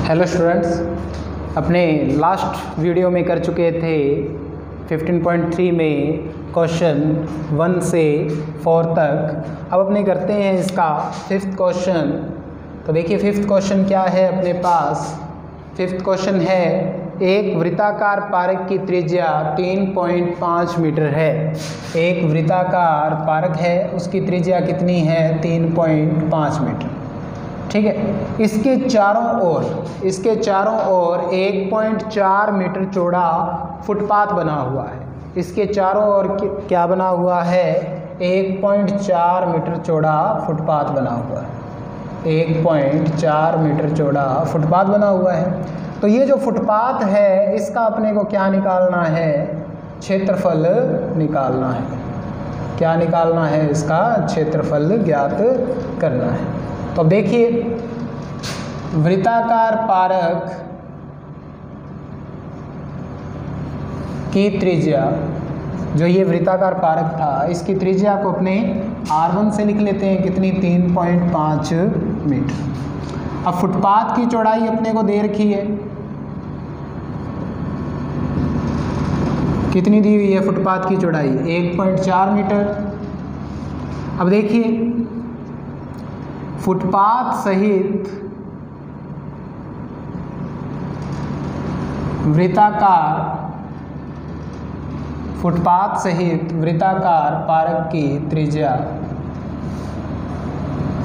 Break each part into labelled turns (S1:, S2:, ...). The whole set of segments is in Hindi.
S1: हेलो स्टूडेंट्स, अपने लास्ट वीडियो में कर चुके थे 15.3 में क्वेश्चन 1 से 4 तक। अब अपने करते हैं इसका 5th क्वेश्चन। तो देखिए 5th क्वेश्चन क्या है अपने पास। 5th क्वेश्चन है, एक वृत्ताकार पारक की त्रिज्या 3.5 मीटर है। एक वृत्ताकार पारक है, उसकी त्रिज्या कितनी है? 3.5 मीटर। ठीक है। इसके चारों ओर 1.4 मीटर चौड़ा फुटपाथ बना हुआ है। इसके चारों ओर क्या बना हुआ है? 1.4 मीटर चौड़ा फुटपाथ बना हुआ है। 1.4 मीटर चौड़ा फुटपाथ बना हुआ है। तो ये जो फुटपाथ है इसका अपने को क्या निकालना है? क्षेत्रफल निकालना है। क्या निकालना है? इसका क्षेत्रफल ज्ञात करना है। तो देखिए, वृत्ताकार पारक की त्रिज्या, जो ये वृत्ताकार पारक था, इसकी त्रिज्या को अपने R1 से लिख लेते हैं। कितनी? 3.5 मीटर। अब फुटपाथ की चौड़ाई अपने को दे रखी है। कितनी दी हुई है फुटपाथ की चौड़ाई? 1.4 मीटर। अब देखिए, फुटपाथ सहित वृत्ताकार पारक की त्रिज्या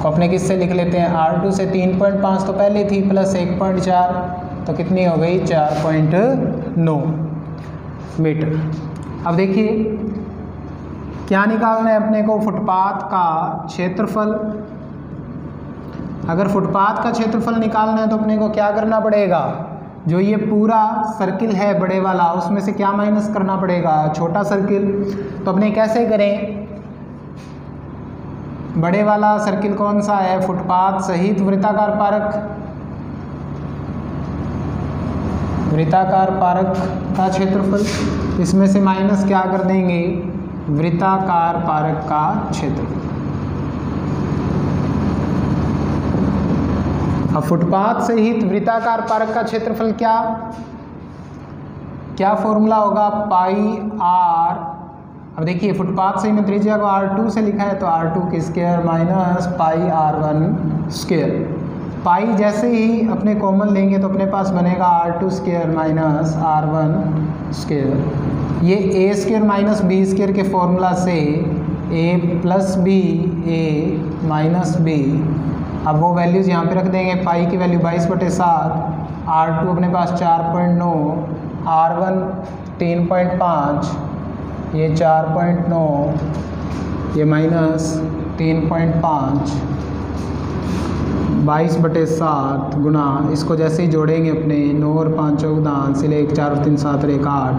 S1: को अपने किससे लिख लेते हैं? R2 से। 3.5 तो पहले थी, प्लस 1.4 तो कितनी हो गई? 4.9 मीटर। अब देखिए क्या निकालना है अपने को? फुटपाथ का क्षेत्रफल। अगर फुटपाथ का क्षेत्रफल निकालना है तो अपने को क्या करना पड़ेगा? जो ये पूरा सर्किल है बड़े वाला, उसमें से क्या माइनस करना पड़ेगा? छोटा सर्किल। तो अपने कैसे करें? बड़े वाला सर्किल कौन सा है? फुटपाथ सहित वृत्ताकार पारक। वृत्ताकार पारक का क्षेत्रफल, इसमें से माइनस क्या कर देंगे? वृत्ताकार पारक का क्षेत्रफल। अब फुटपाथ सहित वृत्ताकार पारक का क्षेत्रफल क्या फॉर्मूला होगा? पाई आर। अब देखिए, फुटपाथ सहित में त्रिज्या को R2 से लिखा है, तो R2 की square minus pi R1 square. Pi जैसे ही अपने कॉमन लेंगे तो अपने पास बनेगा R2 square minus R1 square. ये a square minus b square के फॉर्मूला से a plus B, a minus B. अब वो वैल्यूज़ यहाँ पे रख देंगे। पाई की वैल्यू 22/7, R2 अपने पास 4.9, R1 3.5, ये 4.9, ये माइनस 3.5, 22/7 गुना, इसको जैसे ही जोड़ेंगे अपने 9 और 5 14, सिले 1 4 और 3 7 और 1 8,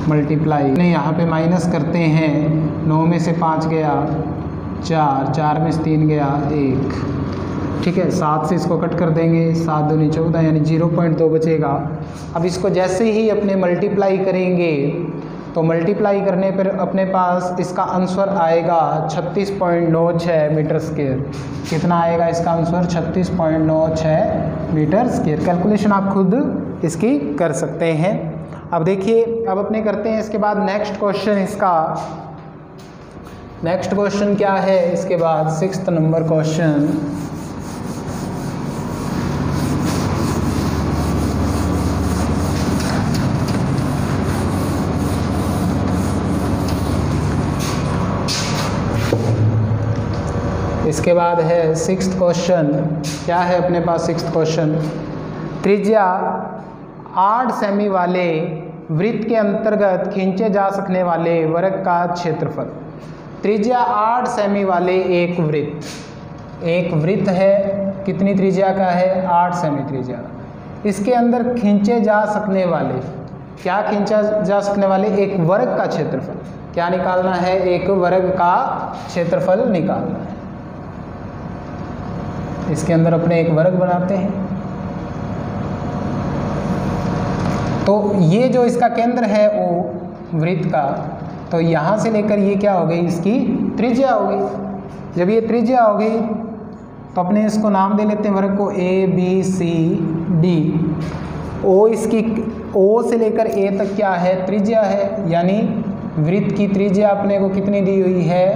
S1: मल्टीप्लाई नहीं, यहाँ पे माइनस करते हैं। 9 में से 5 गया 4, 4 में से 3 गया 1। ठीक है, 7 से इसको कट कर देंगे, 7 दूनी 14, यानी 0.2 बचेगा। अब इसको जैसे ही अपने मल्टीप्लाई करेंगे तो मल्टीप्लाई करने पर अपने पास इसका आंसर आएगा 36.96 मीटर स्क्वायर। कितना आएगा इसका आंसर? 36.96 metre square. कैलकुलेशन आप खुद इसकी कर सकते हैं। अब देखिए, अब अपने करते हैं इसके बाद नेक्स्ट क्वेश्चन। इसका नेक्स्ट क्वेश्चन क्या है? इसके बाद 6th नंबर क्वेश्चन। इसके बाद है 6th क्वेश्चन। क्या है अपने पास 6th क्वेश्चन? त्रिज्या 8 सेमी वाले वृत्त के अंतर्गत खींचे जा सकने वाले वर्ग का क्षेत्रफल। त्रिज्या 8 सेमी वाले एक वृत्त है। कितनी त्रिज्या का है? 8 सेमी त्रिज्या। इसके अंदर खींचे जा सकने वाले, क्या खींचा जा सकने वाले? एक वर्ग का क्षेत्रफल। क्या निकालना है? एक वर्ग का क्षेत्रफल निकालना है। इसके अंदर अपने एक वर्ग बनाते हैं। तो ये जो इसका केंद्र है वो वृत्त का, तो यहाँ से लेकर ये क्या हो गई? इसकी त्रिज्या हो गई। जब ये त्रिज्या हो गई तो अपने इसको नाम दे लेते हैं वर्ग को ए बी सी डी। ओ इसकी ओ से लेकर ए तक क्या है, त्रिज्या है, यानी वृत्त की त्रिज्या अपने को कितनी दी हुई है,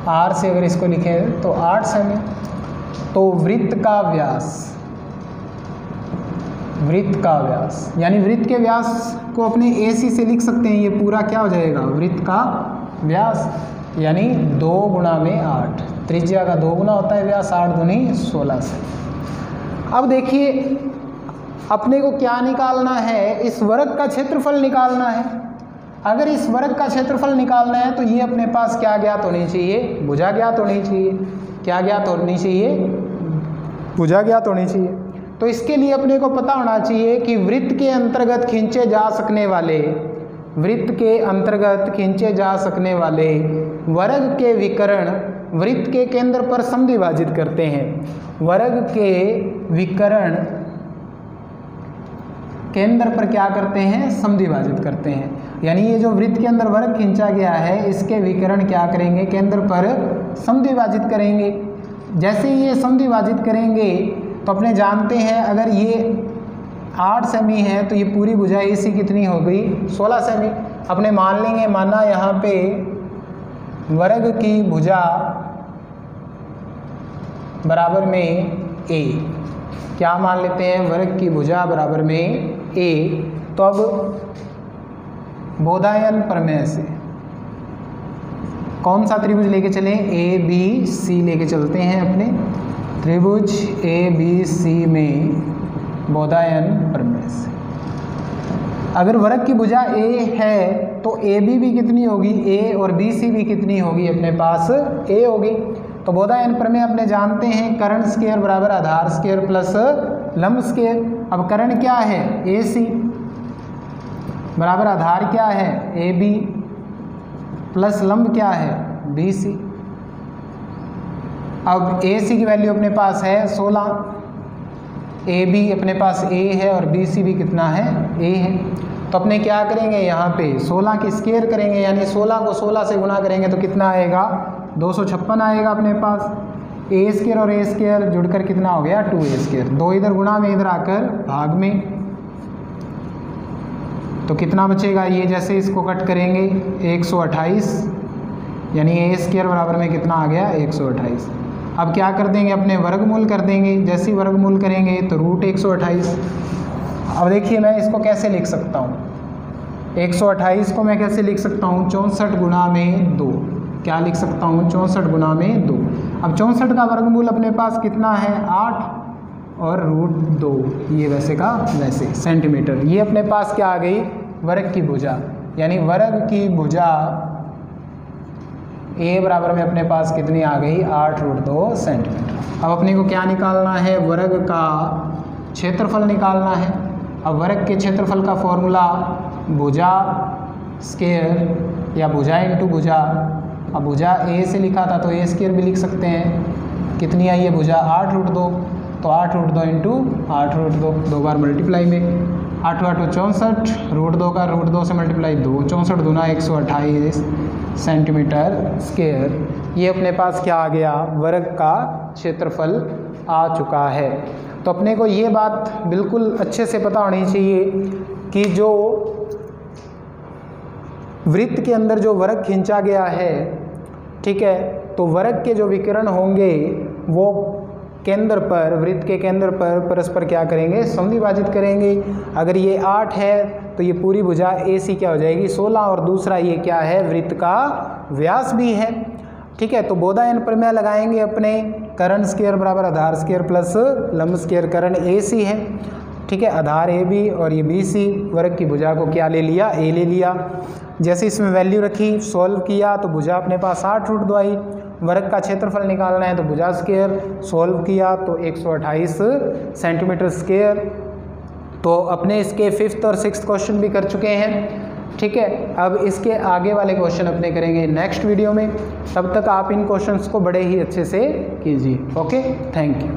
S1: आर से अगर इसको लिखें तो 8 सेमी। तो वृत्त का व्यास यानी वृत्त के व्यास को अपने AC से लिख सकते हैं, ये पूरा क्या हो जाएगा, वृत्त का व्यास, यानी 2 गुणा में 8, त्रिज्या का 2 गुना होता है व्यास, 8 दूनी 16 से। अब देखिए अपने को क्या निकालना है, इस वर्ग का क्षेत्रफल निकालना है। अगर इस वर्ग का क्षेत्रफल निकालना है तो ये अपने पास क्या ज्ञात होनी चाहिए, भुजा ज्ञात होनी चाहिए। क्या ज्ञात होनी चाहिए, भुजा ज्ञात होनी चाहिए। तो इसके लिए अपने को पता होना चाहिए कि वृत्त के अंतर्गत खींचे जा सकने वाले वर्ग के विकर्ण वृत्त के केंद्र पर समद्विभाजित करते हैं। वर्ग के विकर्ण केंद्र पर क्या करते हैं, समद्विभाजित करते हैं। यानी ये जो वृत्त के अंदर वर्ग खींचा गया है, इसके विकर्ण क्या करेंगे, केंद्र पर समद्विभाजित करेंगे। जैसे ये समद्विभाजित करेंगे तो अपने जानते हैं अगर ये 8 सेमी है तो ये पूरी भुजा AC कितनी हो गई, 16 सेमी। अपने मान लेंगे, माना यहाँ पे वर्ग की भुजा बराबर में A, क्या मान लेते हैं, वर्ग की भुजा बराबर में A। तो अब बोधायन प्रमेय से कौन सा त्रिभुज लेके चलें, ABC लेके चलते हैं। अपने त्रिभुज ABC में बोधायन प्रमेय से अगर वर्ग की भुजा A है तो AB भी कितनी होगी, A और BC भी कितनी होगी, अपने पास A होगी। तो बोधायन प्रमेय अपने जानते हैं, कर्ण स्क्वायर बराबर आधार स्क्वायर प्लस लंब स्क्वायर। अब कर्ण क्या है, AC बराबर आधार क्या है, AB प्लस लंब क्या है, BC। अब AC की वैल्यू अपने पास है 16, AB अपने पास A है और BC भी कितना है, A है। तो अपने क्या करेंगे, यहाँ पे 16 की स्क्वायर करेंगे, यानी 16 को 16 से गुना करेंगे तो कितना आएगा, 256 आएगा अपने पास। A स्क्वायर और A स्क्वायर जुड़कर कितना हो गया, 2A स्क्वायर। 2 इधर गुणा में, इधर आकर भाग में, तो कितना बचेगा, ये जैसे इसको कट करेंगे 128, यानी A स्क्वायर बराबर में कितना आ गया, 128। अब क्या कर देंगे, अपने वर्गमूल कर देंगे। जैसे वर्गमूल करेंगे तो √128। अब देखिए मैं इसको कैसे लिख सकता हूँ, 128 को मैं कैसे लिख सकता हूँ, 64 गुना में 2। क्या लिख सकता हूँ, 64 गुना में 2। अब 64 का वर्गमूल अपने पास कितना है, 8 और √2, ये वैसे का वैसे सेंटीमीटर। ये अपने पास क्या आ गई, वर्ग की भुजा, यानी वर्ग की भुजा A बराबर में अपने पास कितनी आ गई, 8√2 सेंटीमीटर। अब अपने को क्या निकालना है, वर्ग का क्षेत्रफल निकालना है। अब वर्ग के क्षेत्रफल का फॉर्मूला भुजा स्क्वायर या भुजा इंटू भुजा। अब भुजा A से लिखा था तो A स्क्वायर भी लिख सकते हैं। कितनी आई है भुजा, 8√2, तो 8√2 इंटू 8√2, 2 बार मल्टीप्लाई में, 8 8 64, √2 का √2 से मल्टीप्लाई 2, 64 दूना 128 सेंटीमीटर स्क्वायर। ये अपने पास क्या आ गया, वर्ग का क्षेत्रफल आ चुका है। तो अपने को ये बात बिल्कुल अच्छे से पता होनी चाहिए कि जो वृत्त के अंदर जो वर्ग खींचा गया है, ठीक है, तो वर्ग के जो विकर्ण होंगे वो केंद्र पर, वृत्त के केंद्र पर परस्पर क्या करेंगे, समद्विभाजित करेंगे। अगर ये 8 है तो ये पूरी भुजा AC क्या हो जाएगी, 16, और दूसरा ये क्या है, वृत्त का व्यास भी है। ठीक है, तो बोधायन प्रमेय लगाएंगे अपने, कर्ण स्क्वायर बराबर आधार स्क्वायर प्लस लंब स्क्वायर। कर्ण AC है, ठीक है, आधार AB और ये BC। वर्ग की भुजा को क्या ले लिया, A ले लिया। जैसे इसमें वैल्यू रखी, सॉल्व किया तो भुजा अपने पास 8√2 आई। वर्ग का क्षेत्रफल निकालना है तो भुजा स्क्वायर, सॉल्व किया तो 128 सेंटीमीटर स्क्वायर। तो अपने इसके 5th और 6th क्वेश्चन भी कर चुके हैं। ठीक है, अब इसके आगे वाले क्वेश्चन अपने करेंगे नेक्स्ट वीडियो में। तब तक आप इन क्वेश्चंस को बड़े ही अच्छे से कीजिए। Okay, thank you.